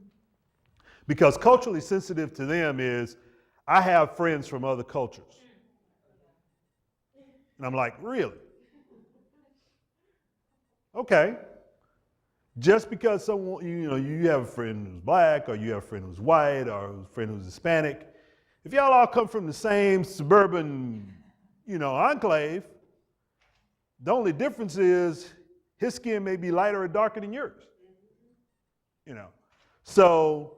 Because culturally sensitive to them is, I have friends from other cultures. And I'm like, really? Okay. Just because someone, you have a friend who's black, or you have a friend who's white, or a friend who's Hispanic, if y'all all come from the same suburban, enclave, the only difference is his skin may be lighter or darker than yours. So,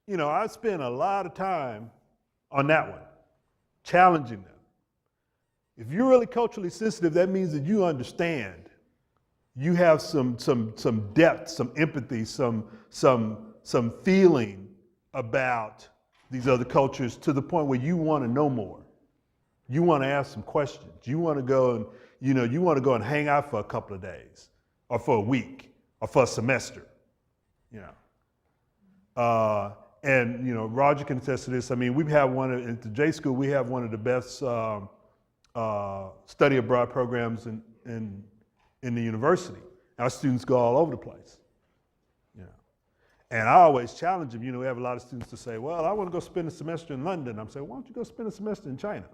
I spend a lot of time on that one, challenging them. If you're really culturally sensitive, that means that you understand. You have some depth, some empathy, some feeling about these other cultures to the point where you want to know more. You want to ask some questions. You want to go and you want to go and hang out for a couple of days, or for a week, or for a semester. And Roger can attest to this. I mean, we have at the J School. We have one of the best study abroad programs in the university. Our students go all over the place. And I always challenge them. We have a lot of students to say, well, I want to go spend a semester in London. I'm saying, why don't you go spend a semester in China?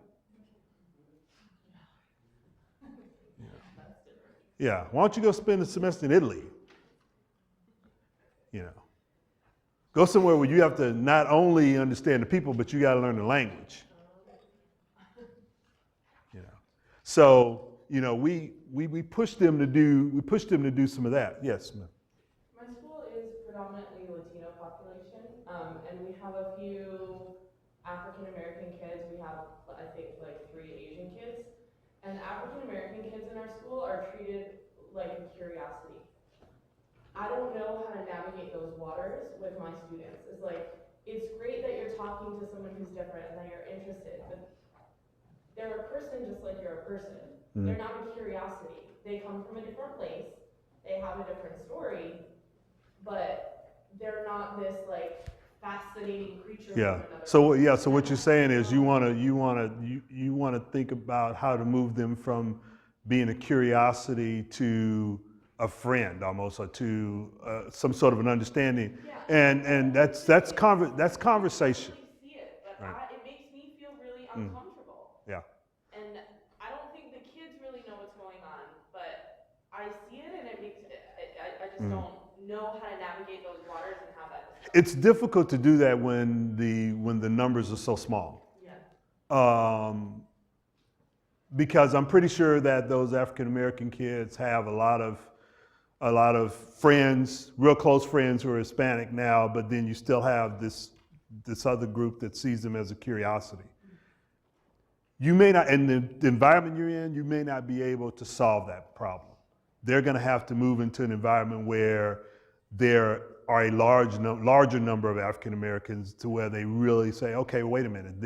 Yeah, why don't you go spend a semester in Italy? Go somewhere where you have to not only understand the people, but you got to learn the language. So, we push them to do some of that. Yes, ma'am. My school is predominantly Latino population, and we have a few African American kids. We have, I think, like 3 Asian kids. And African American kids in our school are treated like a curiosity. I don't know how to navigate those waters with my students. It's like, it's great that you're talking to someone who's different and that you're interested, but they're a person just like you're a person. They're not a curiosity. They come from a different place, they have a different story, but they're not this like fascinating creature from Yeah. another. So what you're saying is you want to think about how to move them from being a curiosity to a friend almost, or to some sort of an understanding. Yeah. And that's conversation. I really see it, but Right. it makes me feel really uncomfortable. Yeah. And I don't think the kids really know what's going on, but I see it and it makes I just don't know how to navigate those waters and how that is. It's difficult to do that when the numbers are so small. Yeah. Because I'm pretty sure that those African American kids have a lot of friends, real close friends who are Hispanic now, but then you still have this other group that sees them as a curiosity. You may not, in the environment you're in, you may not be able to solve that problem. They're going to have to move into an environment where there are a larger number of African Americans to where they really say, okay, wait a minute,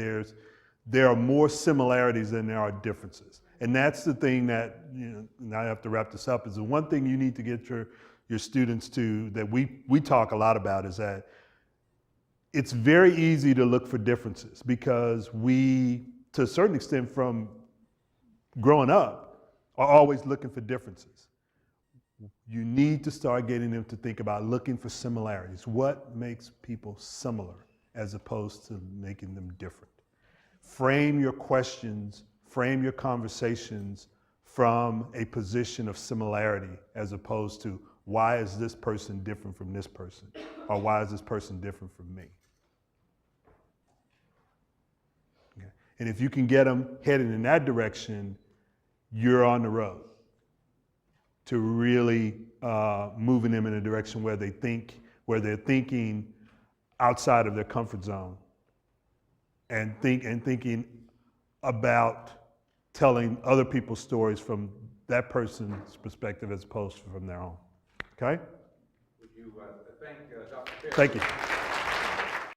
there are more similarities than there are differences. And that's the thing that, and I have to wrap this up, is the one thing you need to get your students to, that we talk a lot about, is that it's very easy to look for differences, because we, to a certain extent from growing up, are always looking for differences. You need to start getting them to think about looking for similarities. What makes people similar as opposed to making them different? Frame your questions, frame your conversations from a position of similarity, as opposed to, why is this person different from this person? Or why is this person different from me? Okay. And if you can get them headed in that direction, you're on the road to really moving them in a direction where they're thinking outside of their comfort zone, and thinking about telling other people's stories from that person's perspective as opposed to from their own. Okay? Would you thank Dr. Perry? Thank you.